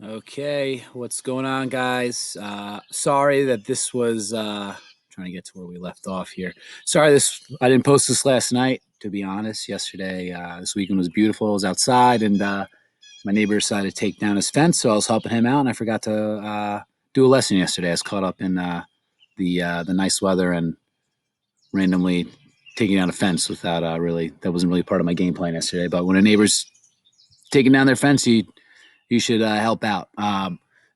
Okay, what's going on, guys? Sorry that this was trying to get to where we left off here. Sorry, this I didn't post this last night. To be honest, yesterday, this weekend was beautiful. I was outside, and my neighbor decided to take down his fence, so I was helping him out, and I forgot to do a lesson yesterday. I was caught up in the nice weather and randomly taking down a fence without really that wasn't really part of my game plan yesterday. But when a neighbor's taking down their fence, you should help out.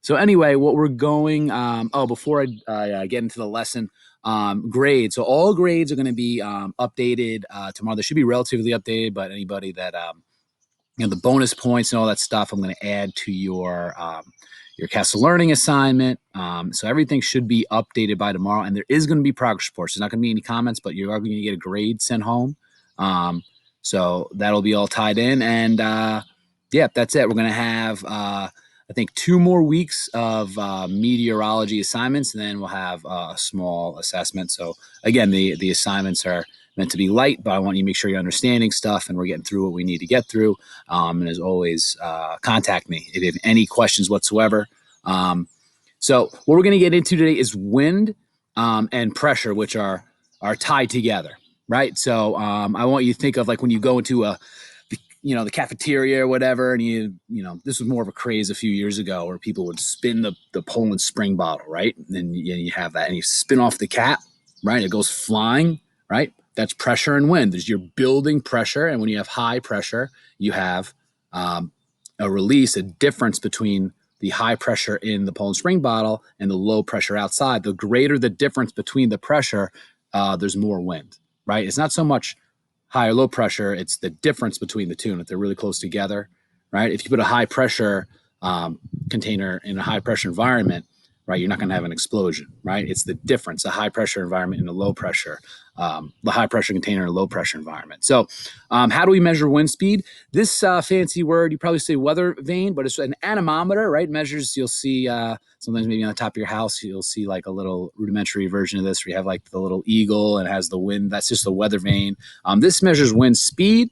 So anyway, what we're going. Before I get into the lesson, grades. So all grades are going to be updated tomorrow. They should be relatively updated, but anybody that the bonus points and all that stuff, I'm going to add to your Castle Learning assignment. So everything should be updated by tomorrow, and there is going to be progress reports. There's not going to be any comments, but you are going to get a grade sent home. So that'll be all tied in, and yeah, that's it. We're going to have, I think, 2 more weeks of meteorology assignments, and then we'll have a small assessment. So again, the assignments are meant to be light, but I want you to make sure you're understanding stuff and we're getting through what we need to get through. And as always, contact me if you have any questions whatsoever. So what we're going to get into today is wind and pressure, which are tied together, right? So I want you to think of like when you go into the cafeteria or whatever, and this was more of a craze a few years ago where people would spin the Poland Spring bottle, right? And then you have that, and you spin off the cap, right? It goes flying, right? That's pressure and wind. You're building pressure, and when you have high pressure, you have a release, a difference between the high pressure in the Poland Spring bottle and the low pressure outside. The greater the difference between the pressure, there's more wind, right? It's not so much high or low pressure, it's the difference between the two, and if they're really close together, right? If you put a high pressure container in a high pressure environment, right, you're not going to have an explosion, right? It's the difference, a high pressure environment and a low pressure, the high pressure container in a low pressure environment. So how do we measure wind speed? This fancy word, you probably say weather vane, but it's an anemometer, right? Measures, you'll see sometimes maybe on the top of your house, you'll see like a little rudimentary version of this where you have like the little eagle and it has the wind. That's just the weather vane. This measures wind speed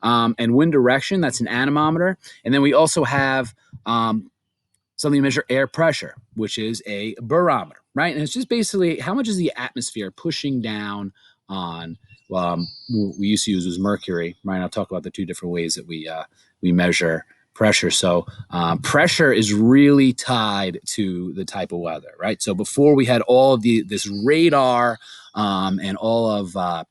and wind direction. That's an anemometer. And then we also have something to measure air pressure, which is a barometer, right? And it's just basically how much is the atmosphere pushing down on, we used to use was mercury, right? I'll talk about the 2 different ways that we measure pressure. So pressure is really tied to the type of weather, right? So before we had all of this radar and all of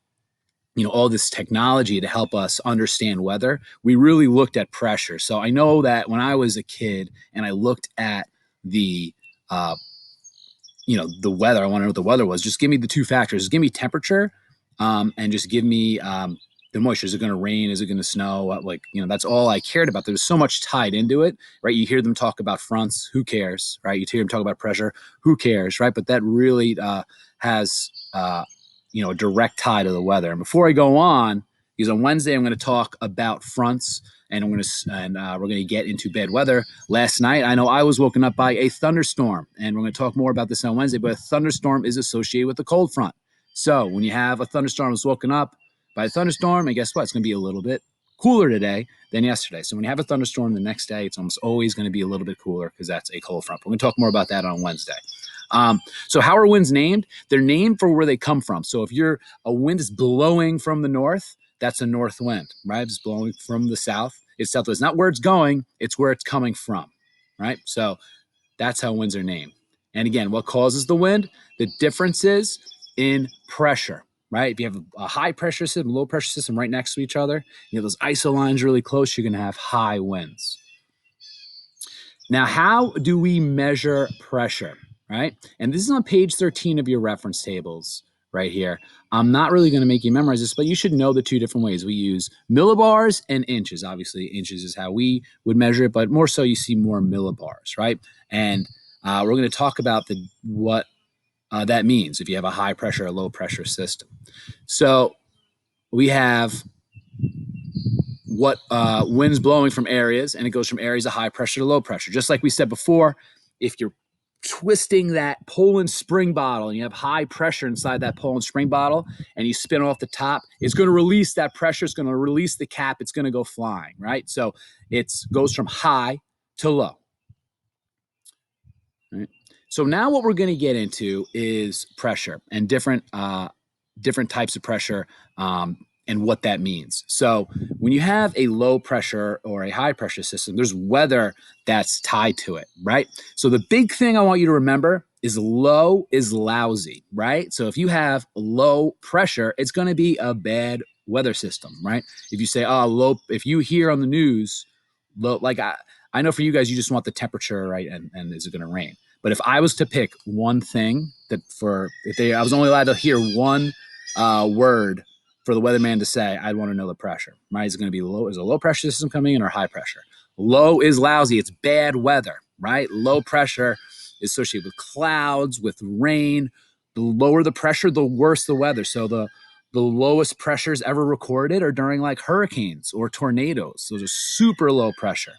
all this technology to help us understand weather, we really looked at pressure. So I know that when I was a kid and I looked at the the weather, I want to know what the weather was. Just give me the 2 factors. Just give me temperature, and just give me the moisture. Is it going to rain? Is it going to snow? That's all I cared about. There's so much tied into it, right? You hear them talk about fronts. Who cares, right? You hear them talk about pressure. Who cares, right? But that really has a direct tie to the weather. And before I go on, because on Wednesday I'm going to talk about fronts, and we're going to get into bad weather. Last night, I know I was woken up by a thunderstorm, and we're going to talk more about this on Wednesday. But a thunderstorm is associated with a cold front. So when you have a thunderstorm, was woken up by a thunderstorm, and guess what? It's going to be a little bit cooler today than yesterday. So when you have a thunderstorm the next day, it's almost always going to be a little bit cooler because that's a cold front. But we're going to talk more about that on Wednesday. So how are winds named? They're named for where they come from. So if a wind is blowing from the north, that's a north wind, right? It's blowing from the south. It's southwest. Not where it's going, it's where it's coming from, right? So that's how winds are named. And again, what causes the wind? The difference is in pressure, right? If you have a high pressure system, low pressure system right next to each other, you have those iso lines really close, you're going to have high winds. Now, how do we measure pressure, right? And this is on page 13 of your reference tables right here. I'm not really going to make you memorize this, but you should know the 2 different ways. We use millibars and inches. Obviously, inches is how we would measure it, but more so you see more millibars, right? And we're going to talk about what that means if you have a high pressure or low pressure system. So we have what winds blowing from areas, and it goes from areas of high pressure to low pressure. Just like we said before, if you're twisting that Poland Spring bottle and you have high pressure inside that Poland Spring bottle and you spin off the top, it's going to release that pressure. It's going to release the cap. It's going to go flying, right? So it goes from high to low. Right. So now what we're going to get into is pressure and different types of pressure, and what that means. So when you have a low pressure or a high pressure system, there's weather that's tied to it, right? So the big thing I want you to remember is low is lousy, right? So if you have low pressure, it's going to be a bad weather system, right? If you say, oh, low, if you hear on the news, low, like I know for you guys, you just want the temperature, right? And is it going to rain? But if I was to pick one thing that for if they, I was only allowed to hear one word for the weatherman to say, I'd want to know the pressure. Right? Is it going to be low? Is a low pressure system coming in or high pressure? Low is lousy. It's bad weather, right? Low pressure is associated with clouds, with rain. The lower the pressure, the worse the weather. So the lowest pressures ever recorded are during like hurricanes or tornadoes. Those are super low pressure.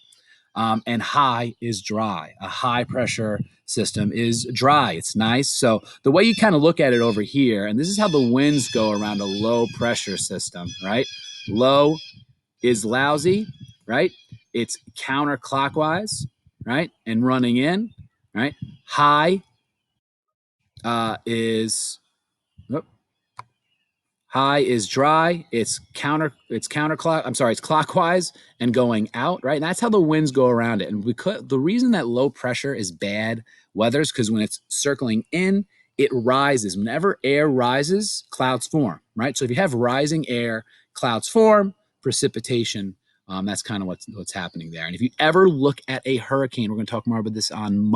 And high is dry. A high pressure system is dry. It's nice. So the way you kind of look at it over here, and this is how the winds go around a low pressure system, right? Low is lousy, right? It's counterclockwise, right? And running in, right? High is oh, high is dry. It's counterclock. I'm sorry, it's clockwise and going out, right? And that's how the winds go around it. And because the reason that low pressure is bad weather is because when it's circling in, it rises. Whenever air rises, clouds form, right? So if you have rising air, clouds form, precipitation. That's kind of what's happening there. And if you ever look at a hurricane, we're going to talk more about this on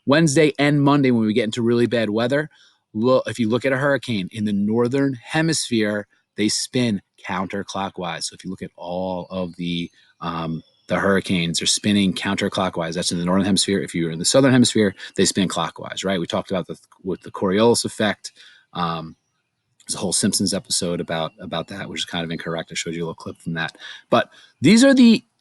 Wednesday and Monday when we get into really bad weather. If you look at a hurricane in the northern hemisphere, they spin counterclockwise. So if you look at all of the hurricanes are spinning counterclockwise. That's in the northern hemisphere. If you're in the southern hemisphere, they spin clockwise, right? We talked about with the Coriolis effect. There's a whole Simpsons episode about that, which is kind of incorrect. I showed you a little clip from that. But these are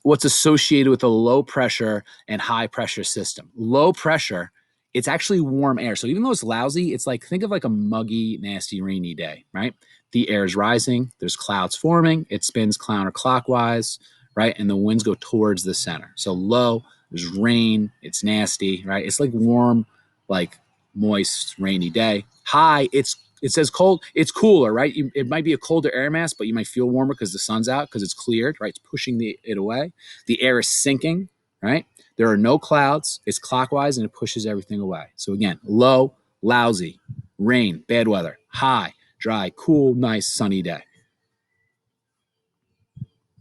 what's associated with a low pressure and high pressure system. Low pressure, it's actually warm air. So even though it's lousy, it's like think of like a muggy, nasty, rainy day, right? The air is rising, there's clouds forming, it spins counterclockwise, right? And the winds go towards the center. So low, there's rain, it's nasty, right? It's like warm, like moist, rainy day. High, it says cold, it's cooler, right? It might be a colder air mass, but you might feel warmer because the sun's out because it's cleared, right? It's pushing it away. The air is sinking, right? There are no clouds. It's clockwise and it pushes everything away. So again, low, lousy, rain, bad weather. High, dry, cool, nice, sunny day.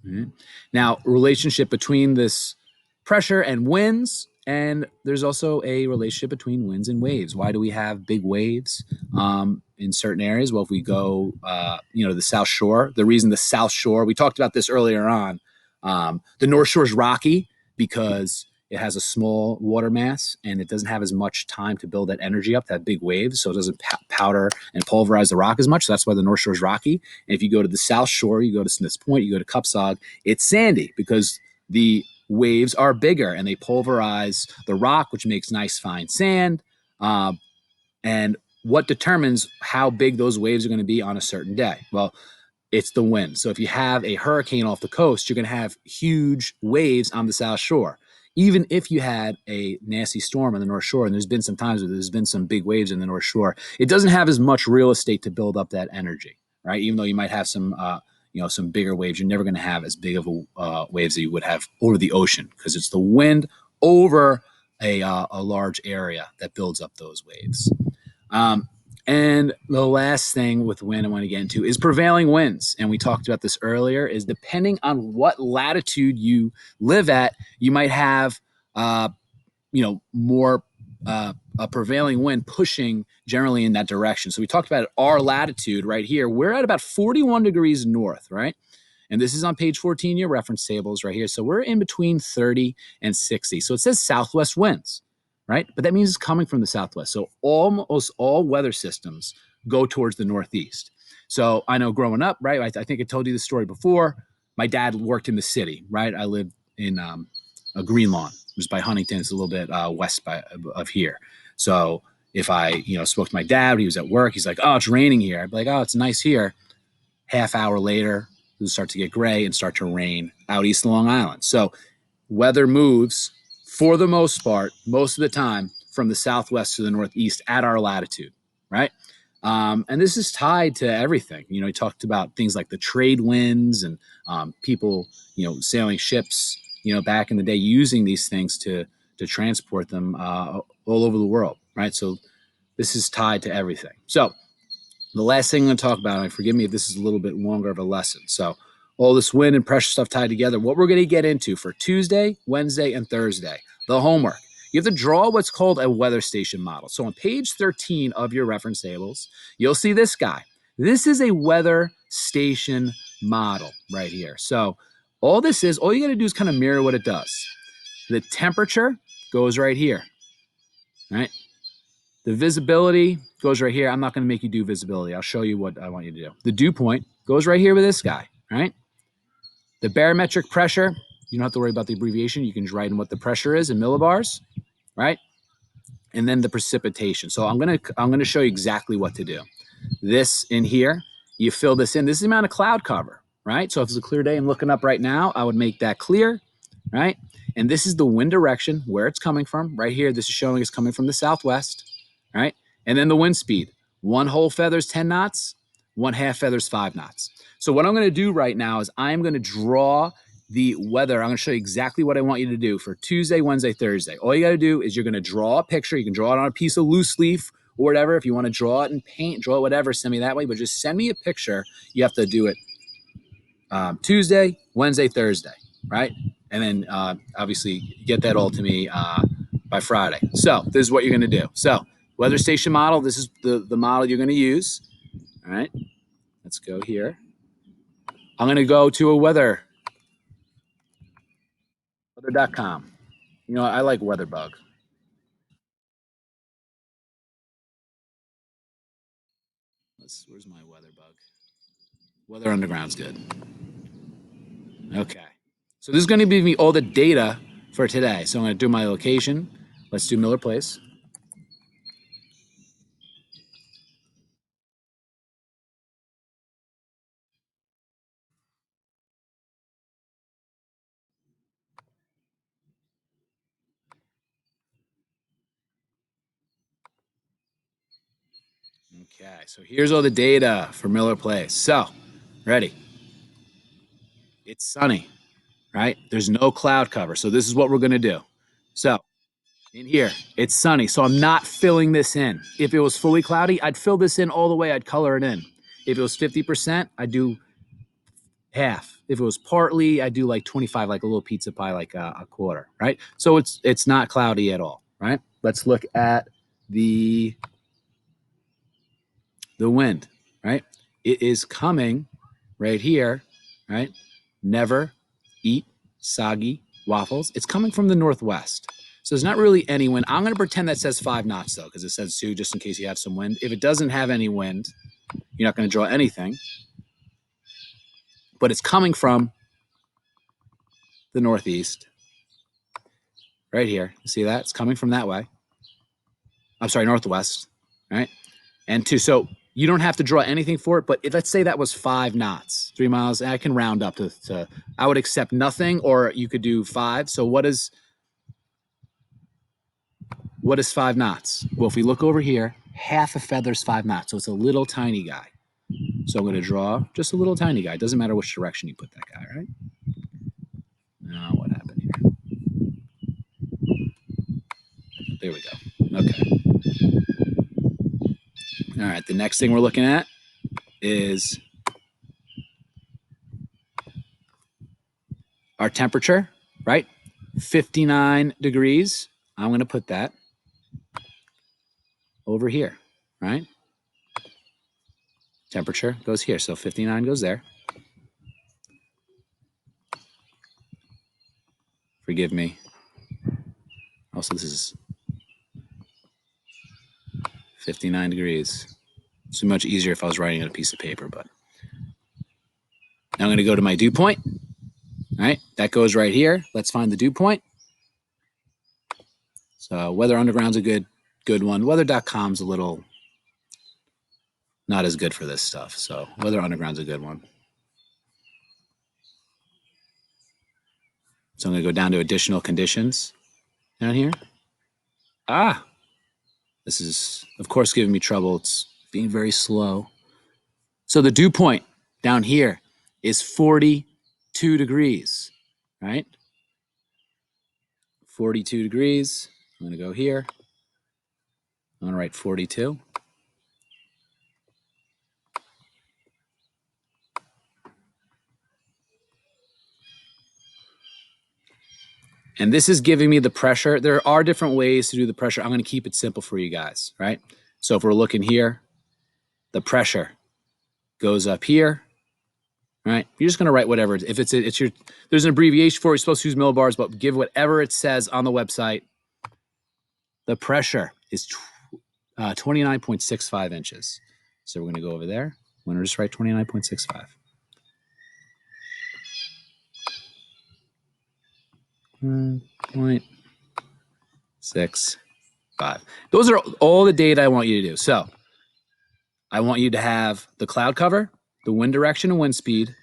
Mm-hmm. Now, relationship between this pressure and winds, and there's also a relationship between winds and waves. Why do we have big waves in certain areas? Well, if we go, the South Shore, the reason the South Shore, we talked about this earlier on. The North Shore is rocky because it has a small water mass and it doesn't have as much time to build that energy up, that big waves, so it doesn't powder and pulverize the rock as much. So that's why the North Shore is rocky. And if you go to the South Shore, you go to Smiths Point, you go to Cupsog, it's sandy because the waves are bigger and they pulverize the rock, which makes nice fine sand. And what determines how big those waves are going to be on a certain day? Well, it's the wind. So if you have a hurricane off the coast, you're going to have huge waves on the South Shore. Even if you had a nasty storm on the North Shore, and there's been some times where there's been some big waves in the North Shore, it doesn't have as much real estate to build up that energy, right? Even though you might have some bigger waves, you're never going to have as big of waves that you would have over the ocean because it's the wind over a large area that builds up those waves. And the last thing with wind I want to get into is prevailing winds. And we talked about this earlier, is depending on what latitude you live at, you might have, more a prevailing wind pushing generally in that direction. So we talked about our latitude right here. We're at about 41 degrees north, right? And this is on page 14, your reference tables right here. So we're in between 30 and 60. So it says southwest winds, right? But that means it's coming from the southwest. So almost all weather systems go towards the northeast. So I know growing up, right? I think I told you the story before. My dad worked in the city, right? I lived in a Green Lawn, which is by Huntington. It's a little bit west of here. So if I, spoke to my dad, he was at work. He's like, "Oh, it's raining here." I'd be like, "Oh, it's nice here." Half hour later, it would start to get gray and start to rain out east of Long Island. So weather moves for the most part, most of the time, from the southwest to the northeast at our latitude, right? And this is tied to everything. You know, he talked about things like the trade winds and people, you know, sailing ships, you know, back in the day using these things to transport them all over the world, right? So this is tied to everything. So the last thing I'm going to talk about, and forgive me if this is a little bit longer of a lesson. So all this wind and pressure stuff tied together, what we're going to get into for Tuesday, Wednesday, and Thursday, the homework. You have to draw what's called a weather station model. So on page 13 of your reference tables, you'll see this guy. This is a weather station model right here. So all this is, all you got to do is kind of mirror what it does. The temperature goes right here, right? The visibility goes right here. I'm not going to make you do visibility. I'll show you what I want you to do. The dew point goes right here with this guy, right? The barometric pressure, you don't have to worry about the abbreviation. You can just write in what the pressure is in millibars, right? And then the precipitation. So I'm gonna show you exactly what to do. This in here, you fill this in. This is the amount of cloud cover, right? So if it's a clear day, I'm looking up right now, I would make that clear, right? And this is the wind direction, where it's coming from. Right here, this is showing it's coming from the southwest, right? And then the wind speed. One whole feather's 10 knots, one half feather's 5 knots. So what I'm going to do right now is I'm going to draw the weather. I'm going to show you exactly what I want you to do for Tuesday, Wednesday, Thursday. All you got to do is you're going to draw a picture. You can draw it on a piece of loose leaf or whatever. If you want to draw it in paint, draw it whatever, send me that way. But just send me a picture. You have to do it Tuesday, Wednesday, Thursday, right? And then obviously get that all to me by Friday. So this is what you're going to do. So weather station model, this is the model you're going to use. All right, let's go here. I'm going to go to a weather.com. You know, I like WeatherBug. Where's my WeatherBug? Weather Underground's good. Okay. So this is going to give me all the data for today. So I'm going to do my location. Let's do Miller Place. Okay, so here's all the data for Miller Place. So, ready? It's sunny, right? There's no cloud cover. So this is what we're going to do. So in here, it's sunny. So I'm not filling this in. If it was fully cloudy, I'd fill this in all the way. I'd color it in. If it was 50%, I'd do half. If it was partly, I'd do like 25, like a little pizza pie, like a quarter, right? So it's not cloudy at all, right? Let's look at the wind, right? It is coming right here, right? Never eat soggy waffles. It's coming from the northwest. So there's not really any wind. I'm going to pretend that says 5 knots, though, because it says 2, just in case you have some wind. If it doesn't have any wind, you're not going to draw anything. But it's coming from the northeast, right here. You see that? It's coming from that way. I'm sorry, northwest, right? And 2, so you don't have to draw anything for it, but let's say that was 5 knots, 3 miles. I can round up to I would accept nothing, or you could do 5. So what is 5 knots? Well, if we look over here, half a feather's 5 knots. So it's a little tiny guy. So I'm going to draw just a little tiny guy. It doesn't matter which direction you put that guy, right? Now, what happened here? There we go. Okay. All right. The next thing we're looking at is our temperature, right? 59 degrees. I'm going to put that over here, right? Temperature goes here. So 59 goes there. Forgive me. Also, this is 59 degrees. It's much easier if I was writing on a piece of paper, but now I'm going to go to my dew point. All right, that goes right here. Let's find the dew point. So Weather Underground's a good one. Weather.com's a little not as good for this stuff. So Weather Underground's a good one. So I'm going to go down to additional conditions down here. Ah, This is, of course, giving me trouble. It's being very slow. So the dew point down here is 42 degrees, right? 42 degrees. I'm going to go here. I'm going to write 42. And this is giving me the pressure. There are different ways to do the pressure. I'm going to keep it simple for you guys, right? So if we're looking here, the pressure goes up here, right? You're just going to write whatever. If it's your, there's an abbreviation for it. You're supposed to use millibars, but give whatever it says on the website. The pressure is 29.65 inches. So we're going to go over there. I'm going to just write 29.65. 0.65. Those are all the data I want you to do. So I want you to have the cloud cover, the wind direction and wind speed,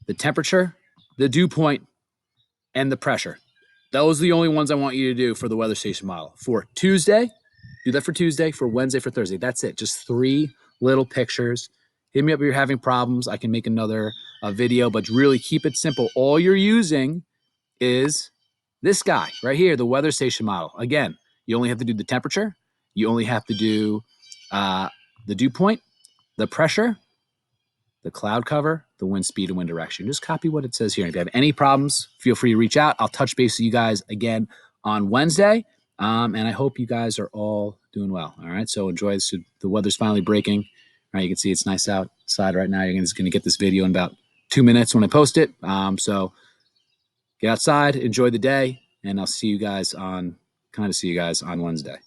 the temperature, the dew point, and the pressure. Those are the only ones I want you to do for the weather station model. For Tuesday, do that for Tuesday, for Wednesday, for Thursday. That's it. Just 3 little pictures. Hit me up if you're having problems. I can make another video, but really keep it simple. All you're using is this guy right here, the weather station model. Again, you only have to do the temperature. You only have to do the dew point, the pressure, the cloud cover, the wind speed, and wind direction. Just copy what it says here. If you have any problems, feel free to reach out. I'll touch base with you guys again on Wednesday. And I hope you guys are all doing well. All right. So enjoy this. The weather's finally breaking. All right. You can see it's nice outside right now. You're just going to get this video in about 2 minutes when I post it. So get outside, enjoy the day, and I'll see you guys on Wednesday.